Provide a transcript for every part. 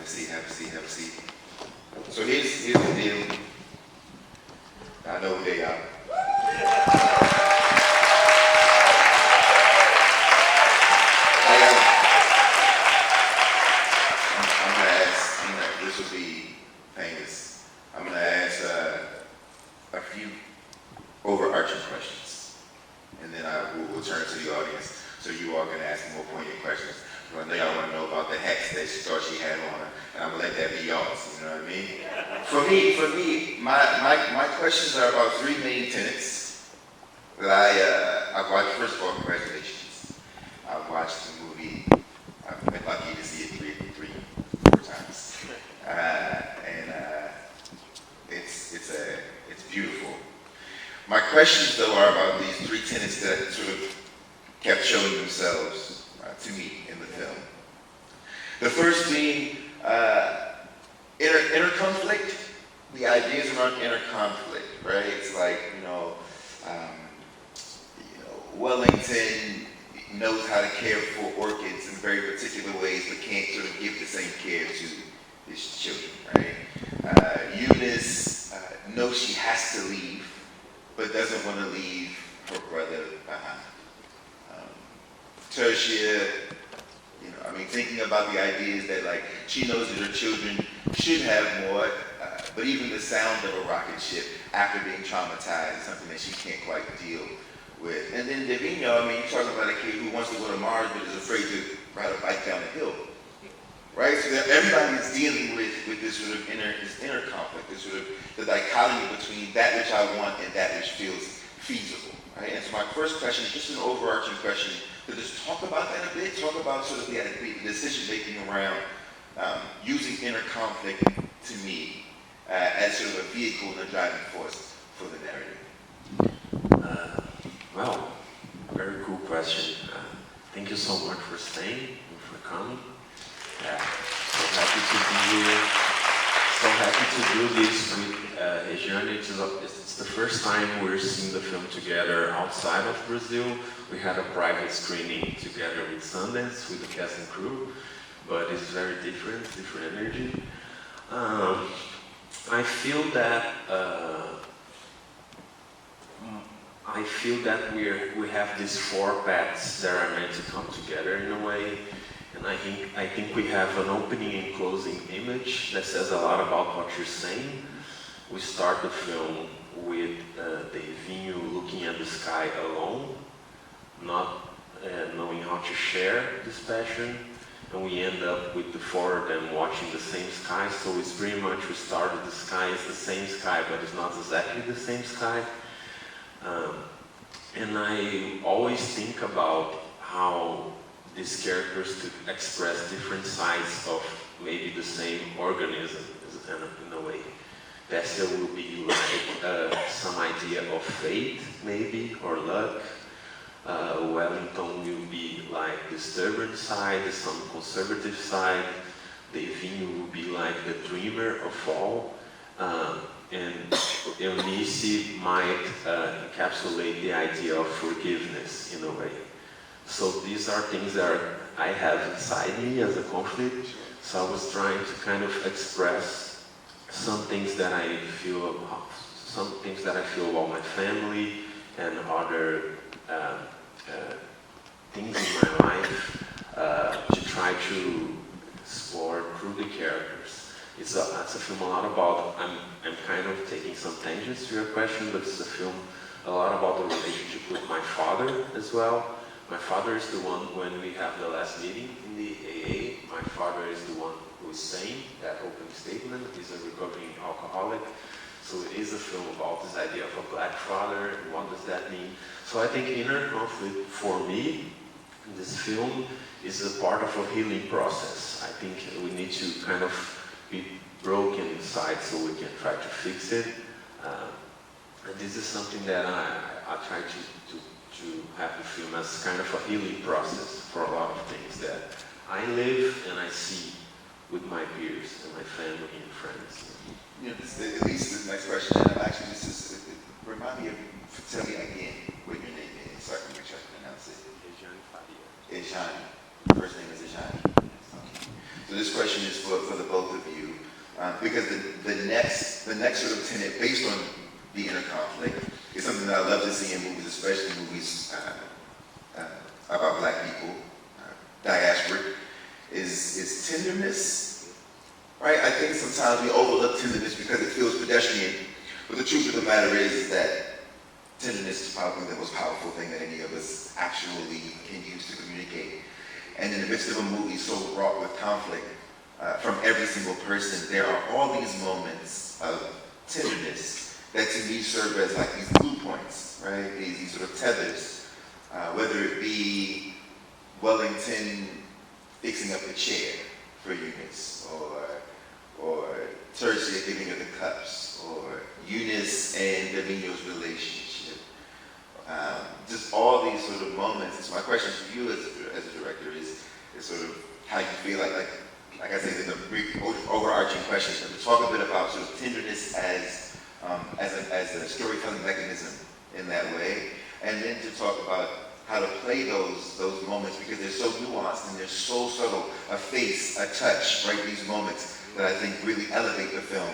have a seat, have a seat. So here's the deal. I know who they are. I'm gonna ask, this will be famous. I'm gonna ask a few overarching questions, and then we'll turn to the audience, so you all can ask more poignant questions. I know y'all want to know about the hats that she thought she had on her, and I'm gonna let that be yours. You know what I mean? For me, my questions are about three main tenets that I've watched. First of all, congratulations. I've watched the movie. I've been lucky to see it four times, and it's beautiful. My questions, though, are about these three tenets that sort of kept showing themselves to me in the film. The first being inner conflict, the ideas around inner conflict, right? It's like, Wellington knows how to care for orchids in very particular ways, but can't sort of give the same care to his children, right? Eunice knows she has to leave, but doesn't want to leave her brother behind. Tertia, thinking about the ideas that she knows that her children should have more, but even the sound of a rocket ship after being traumatized is something that she can't quite deal with. And then Davino, you're talking about a kid who wants to go to Mars but is afraid to ride a bike down a hill, right? So that everybody is dealing with this sort of inner conflict, this sort of the dichotomy between that which I want and that which feels feasible, right? And so my first question is just an overarching question. To just talk about that a bit, talk about sort of the decision making around using inner conflict to me as sort of a vehicle and a driving force for the narrative. Well, very cool question. Thank you so much for staying and for coming. So happy to be here. So happy to do this with Rejane. It's the first time we're seeing the film together outside of Brazil. We had a private screening together with Sundance, with the cast and crew, but it's very different energy. I feel that we have these four paths that are meant to come together in a way, and I think we have an opening and closing image that says a lot about what you're saying. We start the film with Davinho looking at the sky alone, not knowing how to share this passion, and we end up with the four of them watching the same sky. So it's pretty much we started the sky is the same sky, but it's not exactly the same sky. And I always think about how these characters could express different sides of maybe the same organism in a way. Bestia will be like some idea of fate, maybe, or luck. Wellington will be like the stubborn side, some conservative side. Davinho will be like the dreamer of all. And Eunice might encapsulate the idea of forgiveness in a way. So these are things that I have inside me as a conflict. So I was trying to kind of express some things that I feel about my family and other things in my life to try to explore through the characters. It's a film a lot about, I'm kind of taking some tangents to your question, but it's a film a lot about the relationship with my father as well. My father is the one, when we have the last meeting in the AA, my father is the one who is saying that opening statement. He's a recovering alcoholic. So it is a film about this idea of a black father, and what does that mean? So I think inner conflict for me in this film is a part of a healing process. I think we need to kind of be broken inside so we can try to fix it. And this is something that I try to have the film as kind of a healing process for a lot of things that I live and I see with my peers and my family and friends. At least this next question, and actually remind me tell me again what your name is, so I can make sure I can pronounce it. Rejane Faria. Rejane. First name is Rejane. Okay. So this question is for the both of you, because the next sort of tenet based on the inner conflict is something that I love to see in movies, especially movies about Black people, diasporic, is tenderness, right? I think sometimes we overlook tenderness because it feels pedestrian, but the truth of the matter is that tenderness is probably the most powerful thing that any of us actually can use to communicate. And in the midst of a movie so wrought with conflict, from every single person, there are all these moments of tenderness that to me serve as like these glue points, right? These sort of tethers, whether it be Wellington fixing up the chair for Eunice, or Tertia giving her the cups, or Eunice and Davino's relationship. Just all these sort of moments. So my question to you as a director is sort of how you feel like I said, the brief overarching question. So to talk a bit about sort of tenderness as a storytelling mechanism in that way, and then to talk about how to play those moments because they're so nuanced and they're so subtle. A face, a touch, right? These moments that I think really elevate the film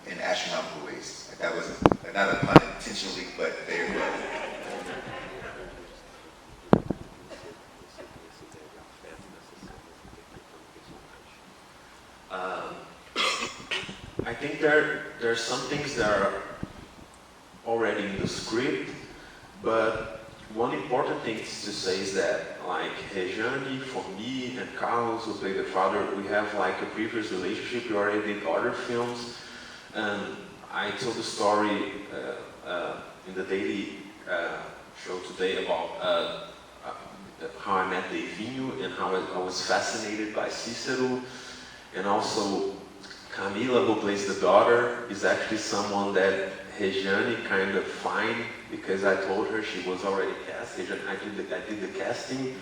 in astronomical ways. Like that was not a pun intentionally, but there it was. I think there are some things that are already in the script, but one important thing to say is that, like, Rejane, for me, and Carlos, who played the father, we have like a previous relationship. We already did other films, and I told the story in the daily show today about how I met Davino and how I was fascinated by Cicero, and also Camila, who plays the daughter, is actually someone that Rejane kind of find because I told her she was already cast. I did the casting,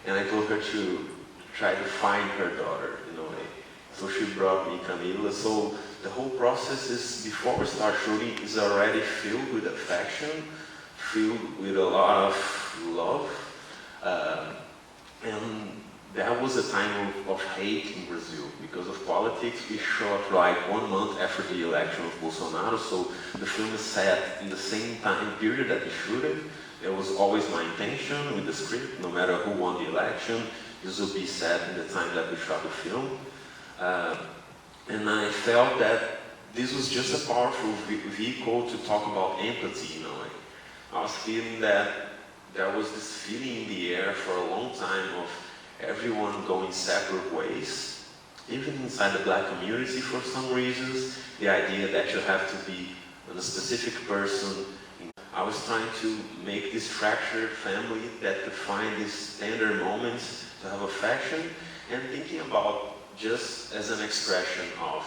and I told her to try to find her daughter in a way. So she brought me Camila. So the whole process is, before we start shooting, is already filled with affection, filled with a lot of love, and that was a time of hate in Brazil because of politics. We shot like 1 month after the election of Bolsonaro, so the film is set in the same time period that we shot it. That was always my intention with the script, no matter who won the election, this would be set in the time that we shot the film. And I felt that this was just a powerful vehicle to talk about empathy in a way. I was feeling that there was this feeling in the air for a long time of everyone going separate ways, even inside the Black community for some reasons, the idea that you have to be a specific person. I was trying to make this fractured family that could find these tender moments to have affection, and thinking about just as an expression of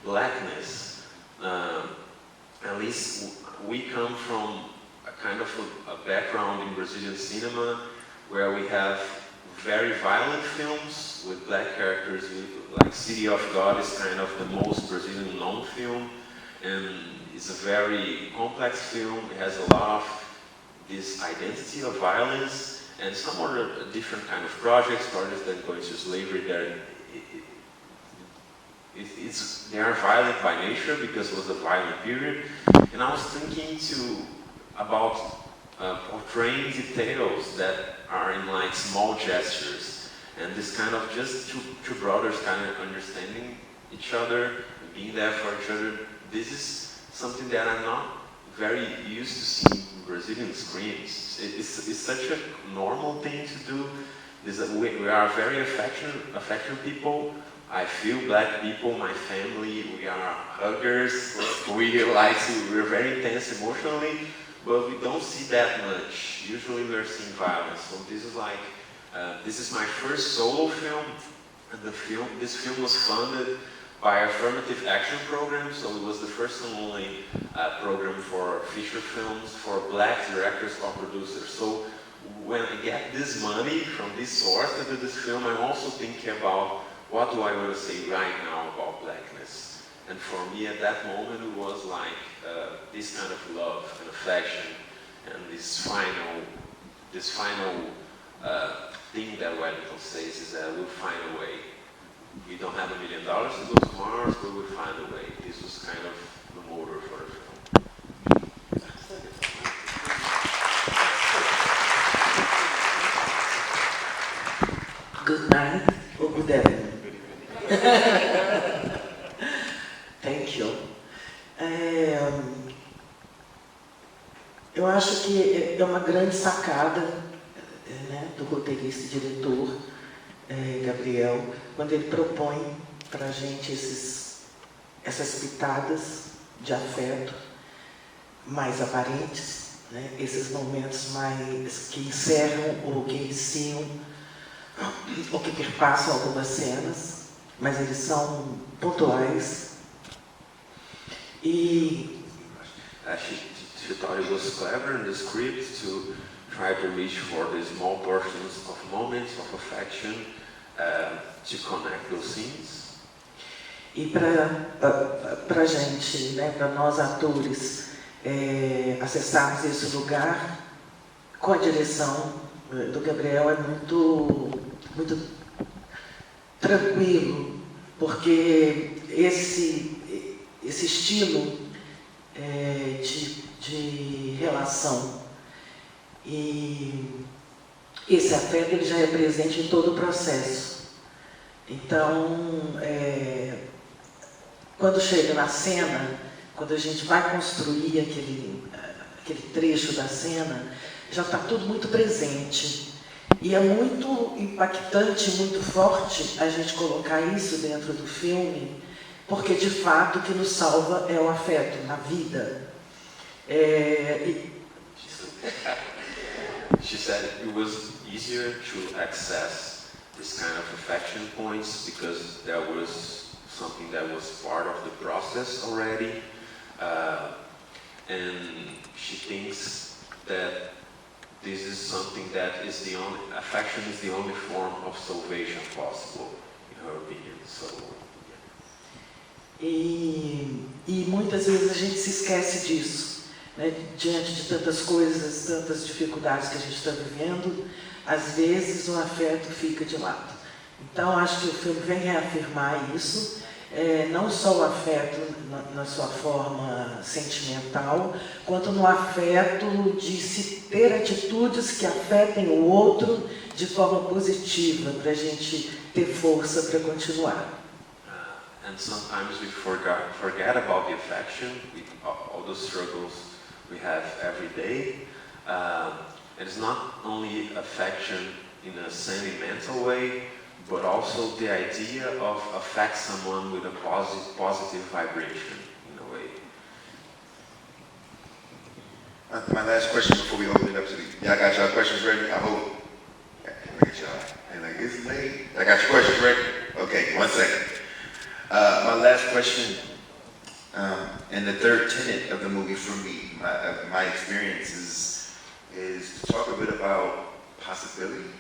Blackness. At least we come from a kind of a background in Brazilian cinema where we have very violent films with Black characters, like City of God is kind of the most Brazilian known film, and it's a very complex film. It has a lot of this identity of violence, and some other different kind of projects that go into slavery. They are violent by nature because it was a violent period, and I was thinking about portraying details that are in like small gestures, and this kind of just two brothers kind of understanding each other, being there for each other. This is something that I'm not very used to seeing in Brazilian screens. It's such a normal thing to do. We are very affectionate people. I feel Black people, my family, we are huggers. We're very intense emotionally, but we don't see that much. Usually we're seeing violence. So this is my first solo film, and this film was funded by affirmative action program. So it was the first and only program for feature films for Black directors or producers. So when I get this money from this source to do this film, I'm also thinking about what do I want to say right now about Blackness. And for me at that moment it was like this kind of love and affection, and this final thing that Wellington says is that we'll find a way. we don't have $1 million to go to Mars, but we'll find a way. This was kind of the motor for the film. Good night or good evening. Thank you. Eu acho que é uma grande sacada, né, do roteirista e diretor, Gabriel, quando ele propõe para a gente essas pitadas de afeto mais aparentes, né, esses momentos mais que encerram ou que iniciam ou que perpassam algumas cenas, mas eles são pontuais. E She thought it was clever in the script to try to reach for the small portions of moments of affection to connect those scenes. E para a gente, né, para nós atores, acessarmos esse lugar com a direção do Gabriel é muito tranquilo, porque esse estilo de relação e esse afeto ele já é presente em todo o processo. Então, quando chega na cena, quando a gente vai construir aquele trecho da cena, já está tudo muito presente. E é muito impactante, muito forte a gente colocar isso dentro do filme, porque de fato o que nos salva é o afeto na vida. She said it was easier to access this kind of affection points because there was something that was part of the process already, and she thinks that this is something that is the only, affection is the only form of salvation possible, in her opinion. So, e muitas vezes a gente se esquece disso, né? Diante de tantas coisas, tantas dificuldades que a gente está vivendo, às vezes o afeto fica de lado. Então acho que o filme vem reafirmar isso, não só o afeto na sua forma sentimental, quanto no afeto de se ter atitudes que afetem o outro de forma positiva, para a gente ter força para continuar. And sometimes we forget about the affection, all the struggles we have every day. It's not only affection in a sentimental way, but also the idea of affect someone with a positive vibration, in a way. My last question before we open it up to y'all got y'all questions ready? I hope. Look at y'all. And like, it's late. I got your questions ready? Okay, 1 second. My last question, and the third tenet of the movie for me, my experience is to talk a bit about possibility.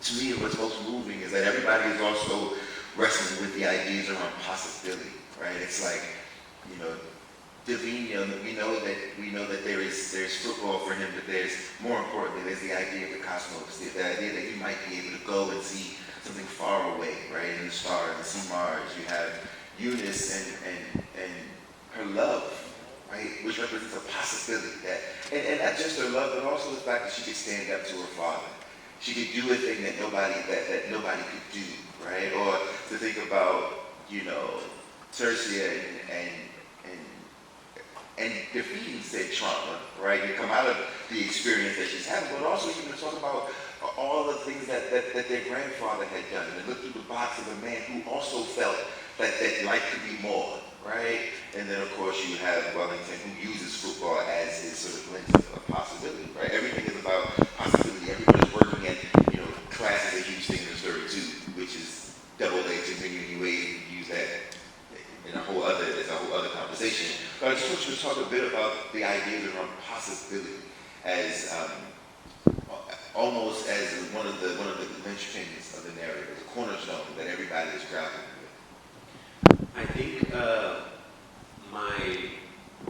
To me, what's most moving is that everybody is also wrestling with the ideas around possibility, right? It's like, you know, Divino, we know that there's football for him, but there's, more importantly, there's the idea of the cosmos, the idea that he might be able to go and see something far away, right, in the stars, and see Mars. You have Eunice and her love, right, which represents a possibility that, and not just her love, but also the fact that she could stand up to her father. She could do a thing that nobody could do, right? Or to think about, you know, Tertia and defeating said trauma, right? You come out of the experience that she's having, but also even to talk about all the things that their grandfather had done, and look through the box of a man who also felt that life could be more, right? And then of course you have Wellington, who uses football as his sort of lens of possibility, right? Everything is about possibility. Everybody's working at, you know, class is a huge thing in the story too, which is double-edged in many ways. You use that in a whole other conversation. But I just want you to talk a bit about the ideas around possibility as almost as one of the linchpins of the narrative, as a cornerstone that everybody is grappling with. I think my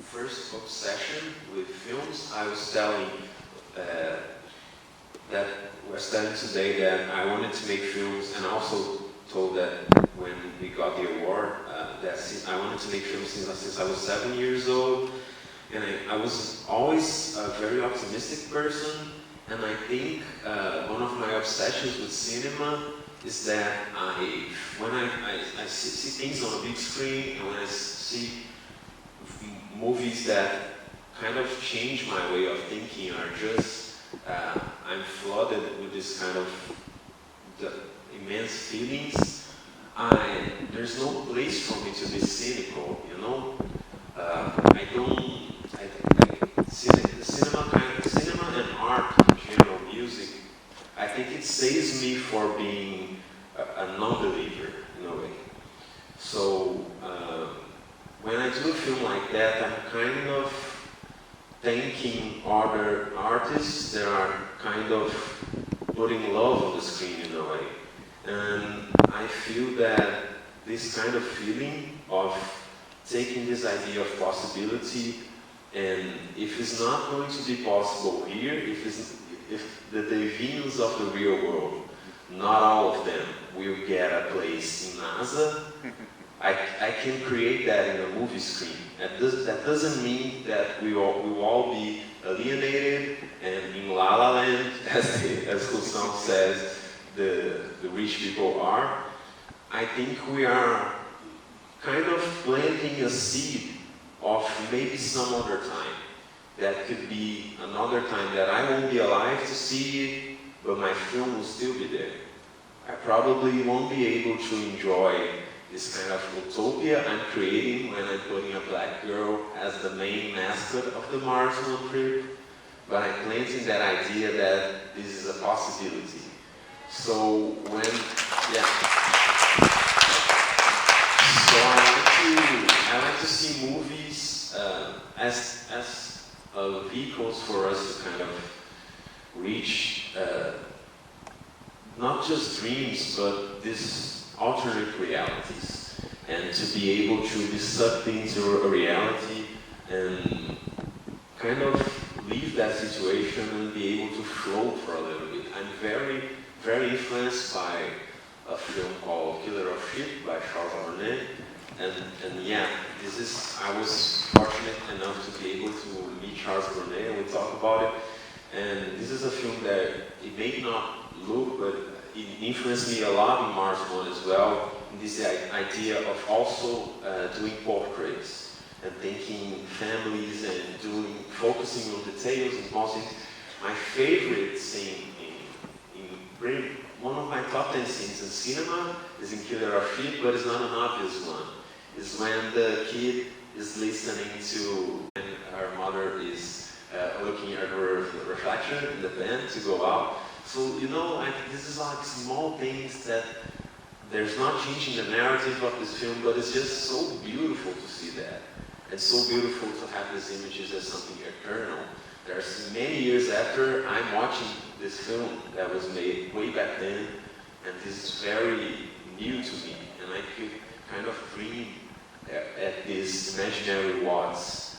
first obsession with films, I was telling that was telling today that I wanted to make films, and also told that when we got the award, that I wanted to make films since I was 7 years old, and I was always a very optimistic person, and I think one of my obsessions with cinema is that when I see things on a big screen, and when I see movies that kind of change my way of thinking, or just I'm flooded with this kind of immense feelings, there's no place for me to be cynical, you know? Cinema and art in general, music, I think it saves me for being a non-believer in a way. So when I do a film like that, I'm kind of thanking other artists that are kind of putting love on the screen in a way. And I feel that this kind of feeling of taking this idea of possibility, and if it's not going to be possible here, if the Devinos of the real world, not all of them, will get a place in NASA, I can create that in a movie screen. That doesn't mean that we will all be alienated and in La La Land, as Husam says, the rich people are. I think we are kind of planting a seed of maybe some other time. That could be another time that I won't be alive to see it, but my film will still be there. I probably won't be able to enjoy this kind of utopia I'm creating when I'm putting a black girl as the main mascot of the Mars one trip, but I'm planting that idea that this is a possibility. So I like to see movies as vehicles for us to kind of reach not just dreams, but these alternate realities, and to be able to be sucked into a reality and kind of leave that situation and be able to float for a little bit. I'm very, very influenced by a film called Killer of Sheep by Jourdain, and yeah, I was fortunate enough to be able to meet Charles Brunet, and we talk about it, and this is a film that it may not look, but it influenced me a lot in Mars One as well, in this idea of also doing portraits and thinking families and focusing on details and small things. My favorite scene one of my top 10 scenes in cinema is in Killer of Sheep, but it's not an obvious one. It's when the kid is listening to, and her mother is looking at her reflection in the pen to go out. So, you know, this is like small things that there's not changing the narrative of this film, but it's just so beautiful to see that. It's so beautiful to have these images as something eternal. There's many years after I'm watching this film that was made way back then, and this is very new to me, and I could kind of dream at these imaginary watts